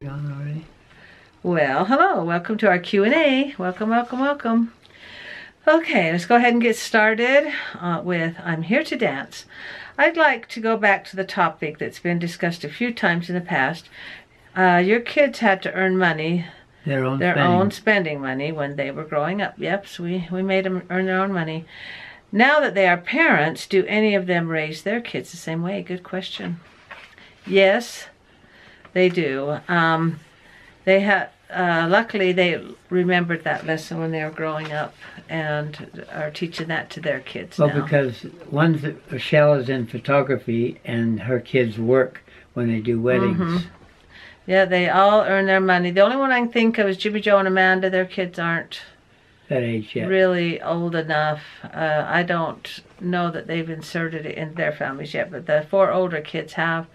On already? Well, hello. Welcome to our Q&A. Welcome, welcome, welcome. Okay, let's go ahead and get started with I'm Here to Dance. I'd like to go back to the topic that's been discussed a few times in the past. Your kids had to earn money, Their own own spending money when they were growing up. Yep, so we made them earn their own money. Now that they are parents, do any of them raise their kids the same way? Good question. Yes, they do. They have. Luckily, they remembered that lesson when they were growing up and are teaching that to their kids Well, now. because Rochelle is in photography and her kids work when they do weddings. Yeah, they all earn their money. The only one I can think of is Jimmy, Joe, and Amanda. Their kids aren't That age yet. really old enough. I don't know that they've inserted it in their families yet, but the 4 older kids have.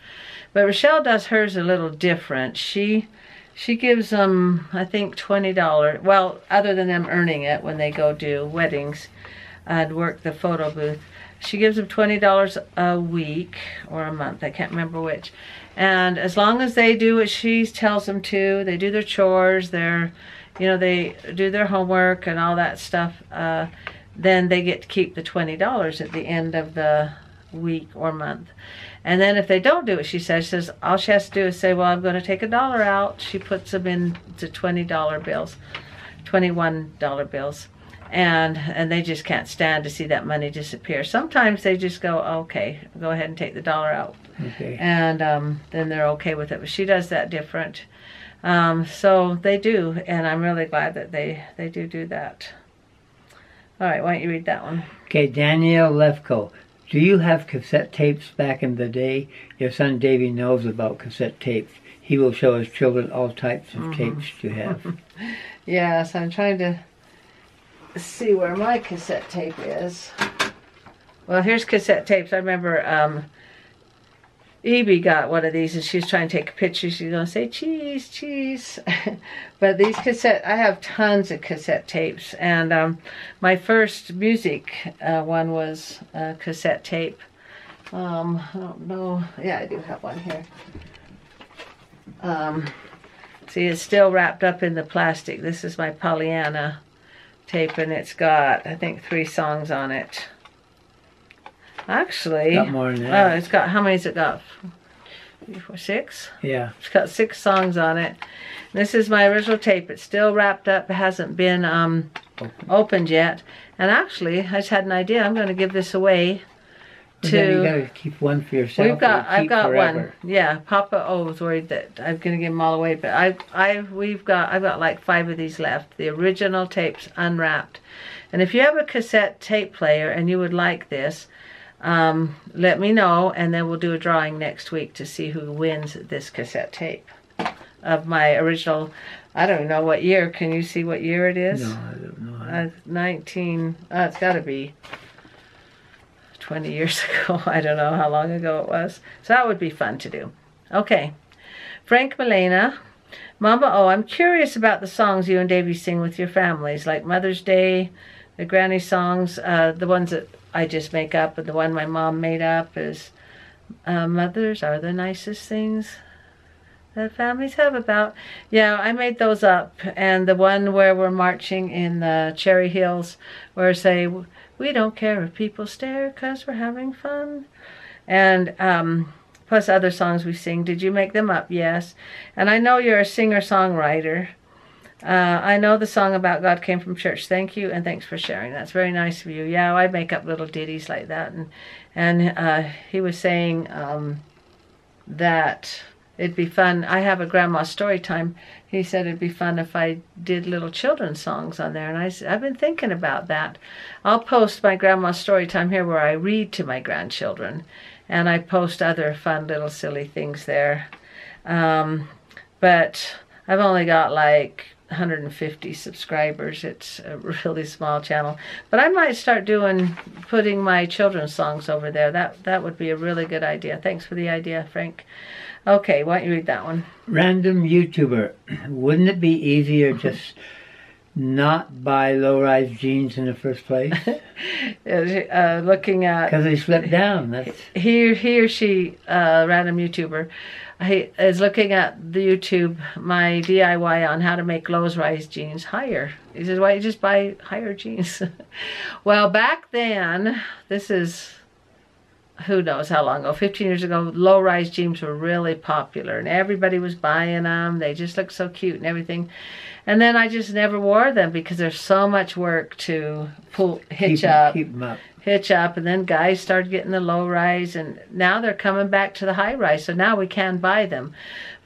But Rochelle does hers a little different. She gives them, I think, $20. Well, other than them earning it when they go do weddings and work the photo booth. She gives them $20 a week or a month. I can't remember which. And as long as they do what she tells them to, they do their chores, they do their homework and all that stuff, then they get to keep the $20 at the end of the week or month. And then if they don't do what she says all she has to do is say, well, I'm going to take $1 out. She puts them into $20 bills, $21 bills. And they just can't stand to see that money disappear. Sometimes they just go, okay, go ahead and take the $1 out. Okay. And then they're okay with it. But she does that different. So they do, and I'm really glad that they do that. All right, why don't you read that one? Okay, Danielle Lefko. Do you have cassette tapes back in the day? Your son Davey knows about cassette tapes. He will show his children all types of tapes to have. Yes, I'm trying to see where my cassette tape is. Well, here's cassette tapes. I remember Evie got one of these and she was trying to take a picture. She's going to say, cheese, cheese. But these I have tons of cassette tapes. And my first music one was a cassette tape. I don't know. Yeah, I do have one here. See, it's still wrapped up in the plastic. This is my Pollyanna tape, and it's got, I think, 3 songs on it. Actually, Got more than that. Oh, it's got, how many's it got? 3, 4, 6? Yeah. It's got 6 songs on it. This is my original tape. It's still wrapped up. It hasn't been opened yet. And actually, I just had an idea. I'm going to give this away to... Then you got to keep one for yourself. I've got forever. one. Yeah, Papa was worried that I'm going to give them all away, but I've got like 5 of these left. The original tapes unwrapped. And if you have a cassette tape player and you would like this, let me know, and then we'll do a drawing next week to see who wins this cassette tape of my original. I don't know what year. Can you see what year it is? No, I don't know. 19. It's got to be 20 years ago. I don't know how long ago it was. So that would be fun to do. Okay. Frank Milena. Mama, I'm curious about the songs you and Davey sing with your families, like Mother's Day, the granny songs, the ones that I just make up, and the one my mom made up is mothers are the nicest things that families have about. Yeah, I made those up. And the one where we're marching in the Cherry Hills, where I say, we don't care if people stare because we're having fun. And plus other songs we sing. Did you make them up? Yes. And I know you're a singer-songwriter. I know the song about God Came from Church. Thank you, and thanks for sharing. That's very nice of you. Yeah, I make up little ditties like that. And he was saying that it'd be fun. I have a grandma story time. He said it'd be fun if I did little children's songs on there. And I've been thinking about that. I'll post my grandma story time here where I read to my grandchildren. And I post other fun little silly things there. But I've only got like 150 subscribers. It's a really small channel, but I might start putting my children's songs over there. That would be a really good idea. Thanks for the idea, Frank. Okay, why don't you read that one? Random YouTuber. Wouldn't it be easier just not buy low-rise jeans in the first place? Looking at... Because they slip down. That's... He or she, random YouTuber, he is looking at the YouTube, my DIY on how to make low-rise jeans higher. He says, why don't you just buy higher jeans? Well, back then, this is... who knows how long ago, 15 years ago, low-rise jeans were really popular and everybody was buying them. They just looked so cute and everything. And then I just never wore them because there's so much work to hitch up. Keep them up. Hitch up, and then guys started getting the low-rise, and now they're coming back to the high-rise, so now we can buy them.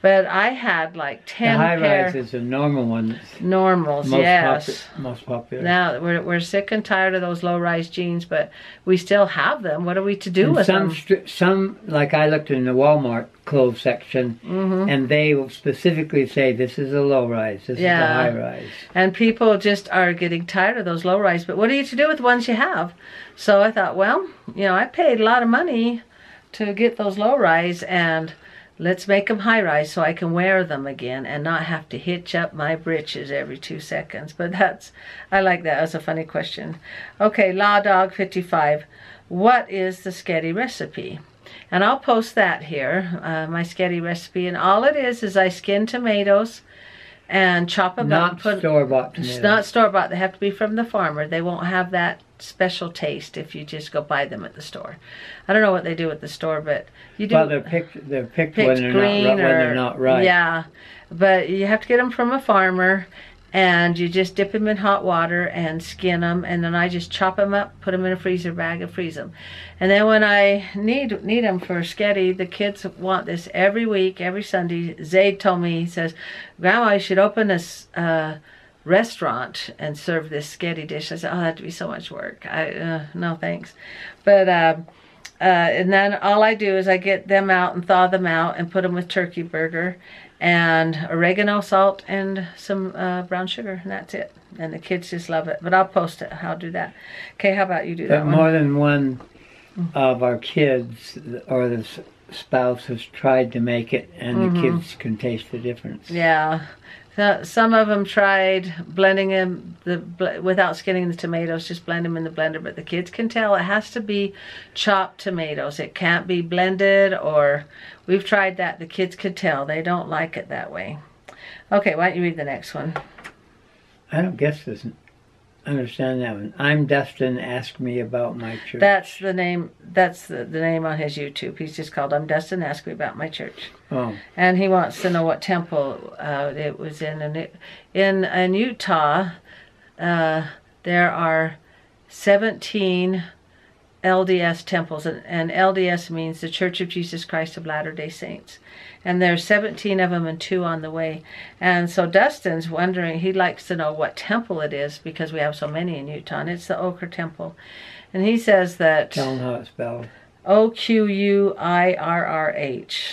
But I had like 10 The high-rise is a normal one. Normals, yes. Most popular. Now, we're sick and tired of those low-rise jeans, but we still have them. What are we to do and with them? Some, like I looked in the Walmart clothes section, and they will specifically say, this is a low-rise, this is a high-rise. And people just are getting tired of those low-rise, but what are you to do with the ones you have? So I thought, well, you know, I paid a lot of money to get those low-rise, and let's make them high-rise so I can wear them again and not have to hitch up my britches every 2 seconds. But I like that. That's a funny question. Okay, Law Dog 55. What is the sketty recipe? And I'll post that here, my sketty recipe. And all it is I skin tomatoes and chop them up. Not store-bought tomatoes. Not store-bought. They have to be from the farmer. They won't have that special taste if you just go buy them at the store. I don't know what they do at the store, but you do. Well, they're picked when they're not ripe. Yeah, but you have to get them from a farmer, and you just dip them in hot water and skin them, and then I just chop them up, put them in a freezer bag, and freeze them. And then when I need them for sketty, the kids want this every week, every Sunday. Zayd told me, he says, Grandma, you should open this restaurant and serve this sketty dish. I said, oh, that'd be so much work. No thanks. But and then all I do is I get them out and thaw them out and put them with turkey burger and oregano, salt, and some brown sugar, and that's it. And the kids just love it. But I'll post it. I'll do that. Okay, how about you do that one? More than one of our kids or the spouse has tried to make it, and the kids can taste the difference. Yeah. Some of them tried blending them without skinning the tomatoes, just blend them in the blender. But the kids can tell it has to be chopped tomatoes. It can't be blended, or we've tried that. The kids could tell. They don't like it that way. Okay, why don't you read the next one? I don't understand that one. I'm Dustin. Ask me about my church. That's the name. That's the name on his YouTube. He's just called I'm Dustin. Ask me about my church. Oh. And he wants to know what temple it was in. And in Utah, there are 17 LDS temples, and LDS means the Church of Jesus Christ of Latter-day Saints. And there's 17 of them and 2 on the way. And so Dustin's wondering, he likes to know what temple it is because we have so many in Utah, and it's the Ochre Temple. And he says that... Tell him how it's spelled. Oquirrh.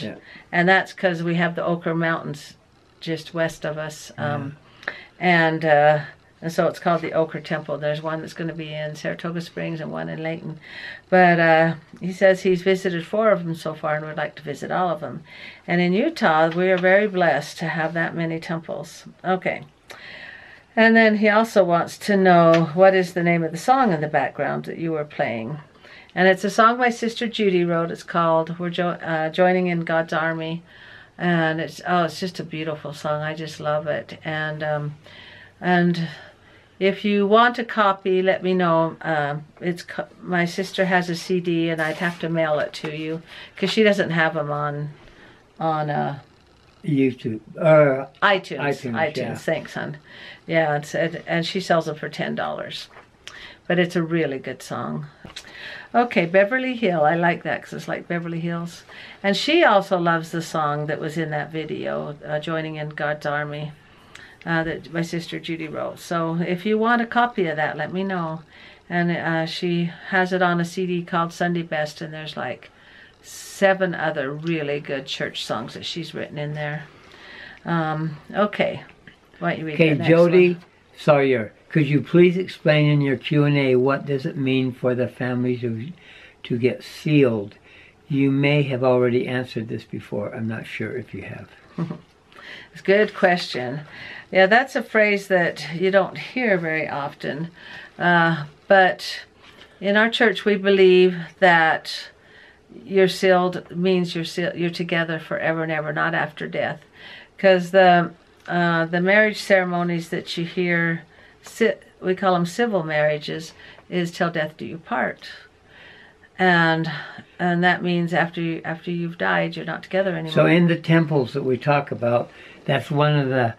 Yeah. And that's because we have the Ochre Mountains just west of us. And so it's called the Ochre Temple. There's one that's going to be in Saratoga Springs and one in Layton. But he says he's visited 4 of them so far and would like to visit all of them. And in Utah, we are very blessed to have that many temples. Okay. And then he also wants to know what is the name of the song in the background that you were playing. And it's a song my sister Judy wrote. It's called We're Joining in God's Army. And it's just a beautiful song. I just love it. And if you want a copy, let me know. My sister has a CD, and I'd have to mail it to you because she doesn't have them on YouTube iTunes. Yeah. Thanks, hon. Yeah, and she sells them for $10. But it's a really good song. Okay, Beverly Hill. I like that because it's like Beverly Hills. And she also loves the song that was in that video, Joining in God's Army. That my sister Judy wrote. So if you want a copy of that, let me know. And she has it on a CD called Sunday Best, and there's like 7 other really good church songs that she's written in there. Okay. Why don't you read the next Jody one? Sawyer, could you please explain in your Q&A what does it mean for the families to get sealed? You may have already answered this before. I'm not sure if you have. It's a good question. Yeah, that's a phrase that you don't hear very often. But in our church, we believe that you're sealed means you're together forever and ever, not after death. Because the marriage ceremonies that you hear, we call them civil marriages, is till death do you part. And that means after you've died, you're not together anymore. So in the temples that we talk about, that's one of the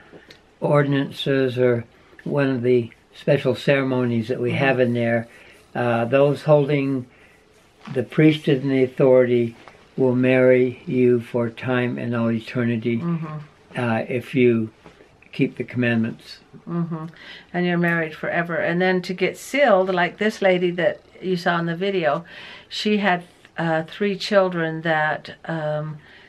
ordinances or one of the special ceremonies that we have in there. Those holding the priesthood and the authority will marry you for time and all eternity if you keep the commandments. And you're married forever. And then to get sealed, like this lady that you saw in the video, she had 3 children that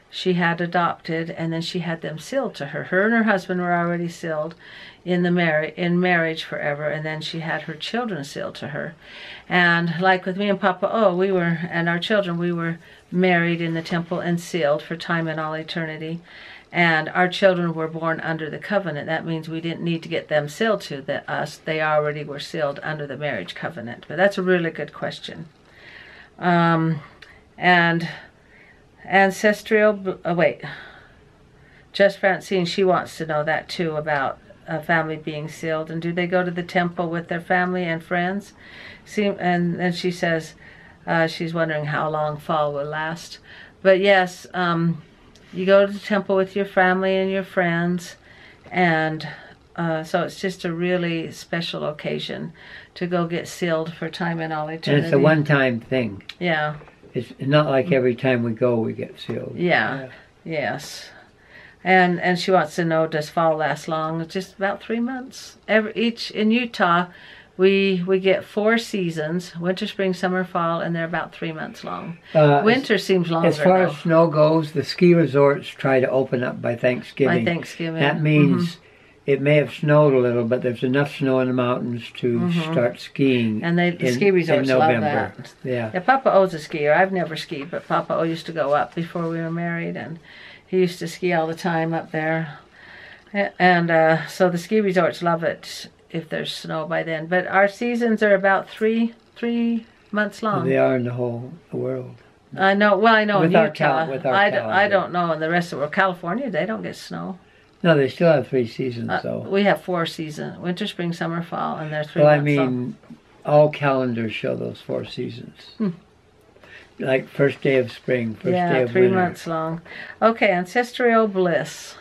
she had adopted, and then she had them sealed to her. Her and her husband were already sealed in marriage forever, and then she had her children sealed to her. And like with me and Papa and our children, we were married in the temple and sealed for time and all eternity. And our children were born under the covenant. That means we didn't need to get them sealed to us. They already were sealed under the marriage covenant. But that's a really good question. And ancestral, Just Francine, she wants to know that too, about a family being sealed. And do they go to the temple with their family and friends? And then she says she's wondering how long fall will last. But yes, you go to the temple with your family and your friends, and so it's just a really special occasion to go get sealed for time and all eternity. And it's a one-time thing. Yeah. It's not like every time we go we get sealed. Yeah. Yes. And she wants to know, does fall last long? Just about 3 months. In Utah, we get 4 seasons: winter, spring, summer, fall, and they're about 3 months long. Winter seems longer. As far as snow goes, the ski resorts try to open up by Thanksgiving. That means it may have snowed a little, but there's enough snow in the mountains to start skiing. And the ski resorts love that. Yeah. Papa O's a skier. I've never skied, but Papa O used to go up before we were married, and he used to ski all the time up there. And so the ski resorts love it if there's snow by then. But our seasons are about three months long. They are in the whole world. I know. Well, I know in Utah. I don't know in the rest of the world. California, they don't get snow. No, they still have 3 seasons, though. We have 4 seasons: winter, spring, summer, fall, and there's 3 months. Well, I mean, all calendars show those 4 seasons. Like first day of spring, first day of 3 winter. months long. Okay, ancestral bliss.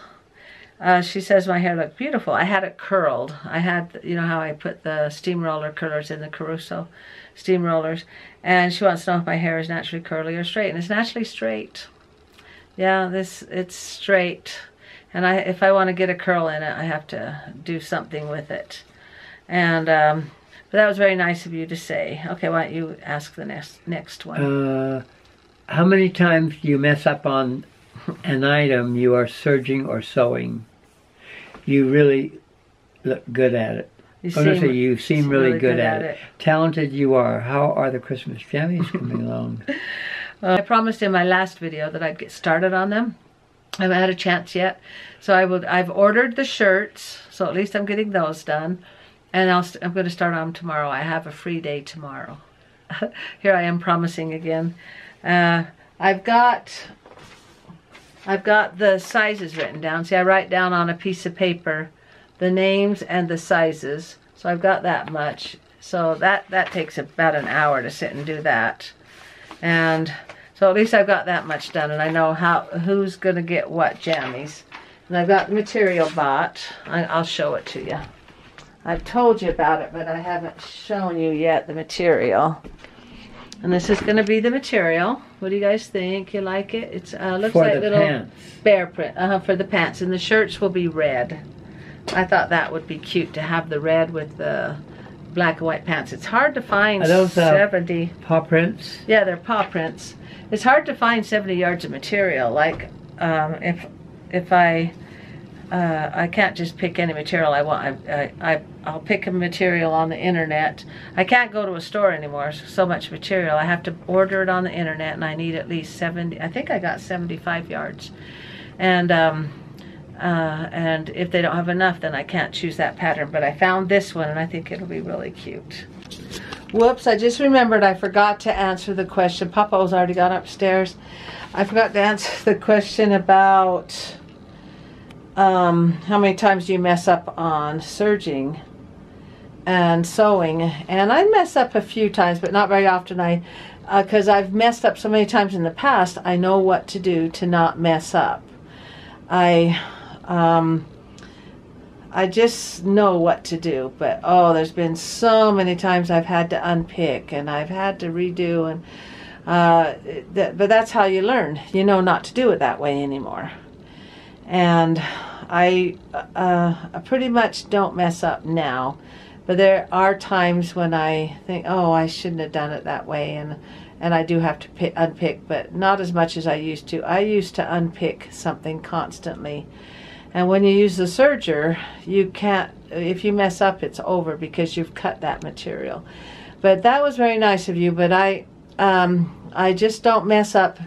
She says my hair looked beautiful. I had it curled. I had, you know how I put the steamroller curlers in the Caruso steamrollers, and she wants to know if my hair is naturally curly or straight, and it's naturally straight. Yeah, it's straight, and if I want to get a curl in it, I have to do something with it. And but that was very nice of you to say. Okay, why don't you ask the next one? How many times do you mess up on an item you are serging or sewing? You really look good at it. You seem really good at it. Talented you are. How are the Christmas jammies coming along? I promised in my last video that I'd get started on them. I haven't had a chance yet. So I've ordered the shirts, so at least I'm getting those done. And I'm going to start on them tomorrow. I have a free day tomorrow. Here I am promising again. I've got the sizes written down. See, I write down on a piece of paper the names and the sizes. So I've got that much. So that takes about an hour to sit and do that. And so at least I've got that much done, and I know who's going to get what jammies. And I've got the material bought. I'll show it to you. I've told you about it, but I haven't shown you yet the material. And this is going to be the material. What do you guys think? You like it? It looks like little pants. Bear print for the pants. And the shirts will be red. I thought that would be cute to have the red with the black and white pants. It's hard to find. Are those 70 paw prints? Yeah, they're paw prints. It's hard to find 70 yards of material. Like if I can't just pick any material I want. I'll pick a material on the internet. I can't go to a store anymore. So much material. I have to order it on the internet, and I need at least 70. I think I got 75 yards. And And if they don't have enough, then I can't choose that pattern. But I found this one, and I think it'll be really cute. Whoops, I just remembered I forgot to answer the question. Papa's already gone upstairs. I forgot to answer the question about how many times do you mess up on serging and sewing. And I mess up a few times, but not very often. Because I've messed up so many times in the past, I know what to do to not mess up. I just know what to do, but there's been so many times I've had to unpick and I've had to redo, and but that's how you learn. You know not to do it that way anymore. And I pretty much don't mess up now, but there are times when I think, I shouldn't have done it that way, and I do have to unpick, but not as much as I used to. I used to unpick something constantly. And when you use the serger, you can't, if you mess up, it's over because you've cut that material. But that was very nice of you, but I just don't mess up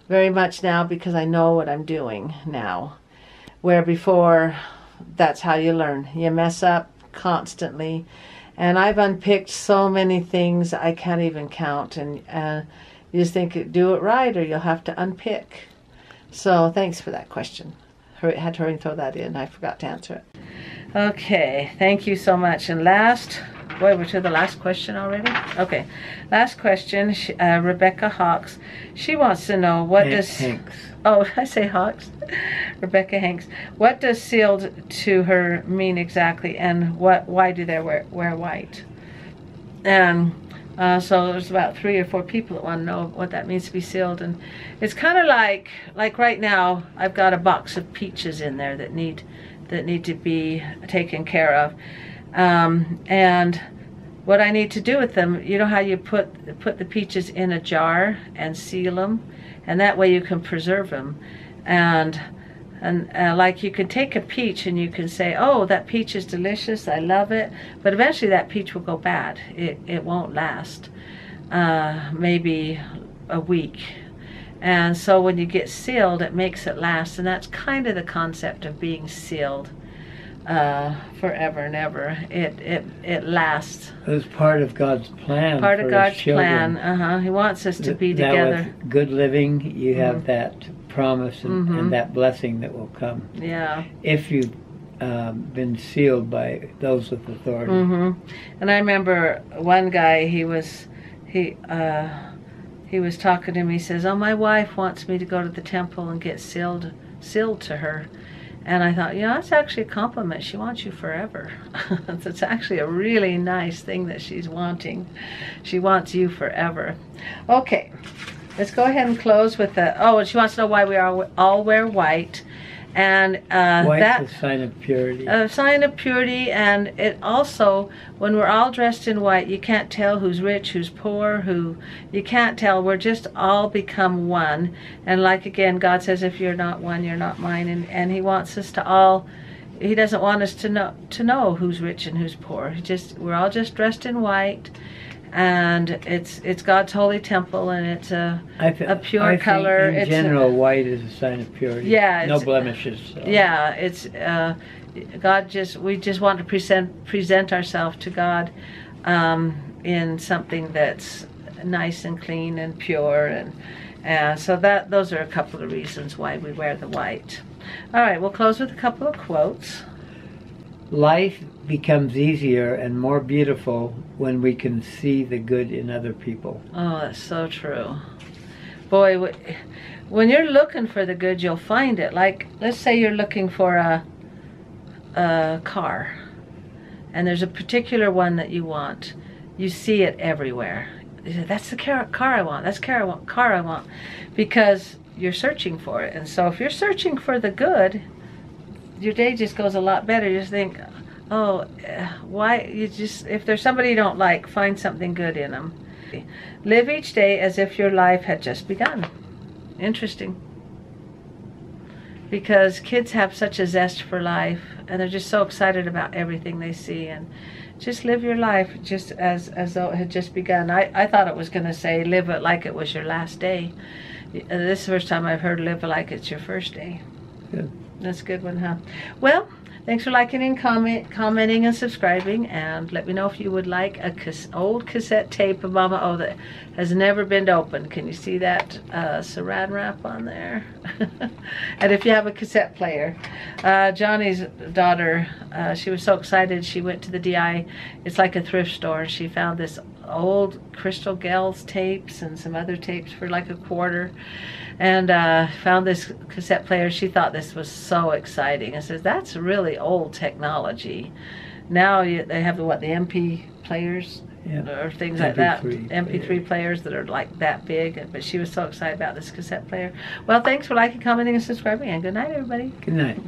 very much now because I know what I'm doing now. Where before, that's how you learn. You mess up constantly. And I've unpicked so many things I can't even count. And you just think, do it right or you'll have to unpick. So thanks for that question. I had to hurry and throw that in. I forgot to answer it. Okay, thank you so much. And last, boy, we're to the last question already? Okay, last question, Rebecca Hawks. She wants to know what does... Hanks. Oh, did I say Hawks? Rebecca Hanks. What does sealed to her mean exactly, and why do they wear white? And so there's about 3 or 4 people that want to know what that means to be sealed. And it's kind of like right now, I've got a box of peaches in there that need to be taken care of. And what I need to do with them, you know how you put the peaches in a jar and seal them, and that way you can preserve them. And like you can take a peach and you can say, oh, that peach is delicious, I love it, but eventually that peach will go bad. It won't last maybe a week. And so when you get sealed, it makes it last, and that's kind of the concept of being sealed forever and ever. It lasts. It was part of God's plan. Part of God's children. plan. He wants us to be together. With good living, you have that promise and that blessing that will come. Yeah. If you've been sealed by those with authority. And I remember one guy. He was talking to me. He says, "Oh, my wife wants me to go to the temple and get sealed to her." And I thought, that's actually a compliment. She wants you forever. It's actually a really nice thing that she's wanting. She wants you forever. Okay, let's go ahead and close with and she wants to know why we all wear white. And white's a sign of purity. A sign of purity, and it also, when we're all dressed in white, you can't tell who's rich, who's poor, you can't tell. We're just all become one. And like again, God says, if you're not one, you're not mine. And He wants us to all. He doesn't want us to know who's rich and who's poor. We're all just dressed in white. And it's God's holy temple, and it's a pure color. In general, white is a sign of purity. Yeah, no blemishes. So. Yeah, it's we just want to present ourselves to God in something that's nice and clean and pure, and so those are a couple of reasons why we wear the white. All right, we'll close with a couple of quotes. Life becomes easier and more beautiful when we can see the good in other people. Oh, that's so true. Boy, when you're looking for the good, you'll find it. Like, let's say you're looking for a car, and there's a particular one that you want. You see it everywhere. You say, that's the car I want. That's the car I want. Because you're searching for it. And so if you're searching for the good, your day just goes a lot better. You just think, if there's somebody you don't like, find something good in them. Live each day as if your life had just begun. Interesting. Because kids have such a zest for life, and they're just so excited about everything they see, and just live your life just as though it had just begun. I thought it was going to say live it like it was your last day. This is the first time I've heard live it like it's your first day. Good. That's a good one, huh? Well, thanks for liking and commenting and subscribing, and let me know if you would like a old cassette tape of Mama O that has never been opened. Can you see that saran wrap on there? And if you have a cassette player. Johnny's daughter, she was so excited, she went to the DI, it's like a thrift store, and she found this old Crystal Gales tapes and some other tapes for like $1, and found this cassette player. She thought this was so exciting. I says, that's really old technology. Now they have the MP players, or things like that, MP3 players that are like that big. But she was so excited about this cassette player. Well, thanks for liking, commenting, and subscribing, and good night, everybody. Good night.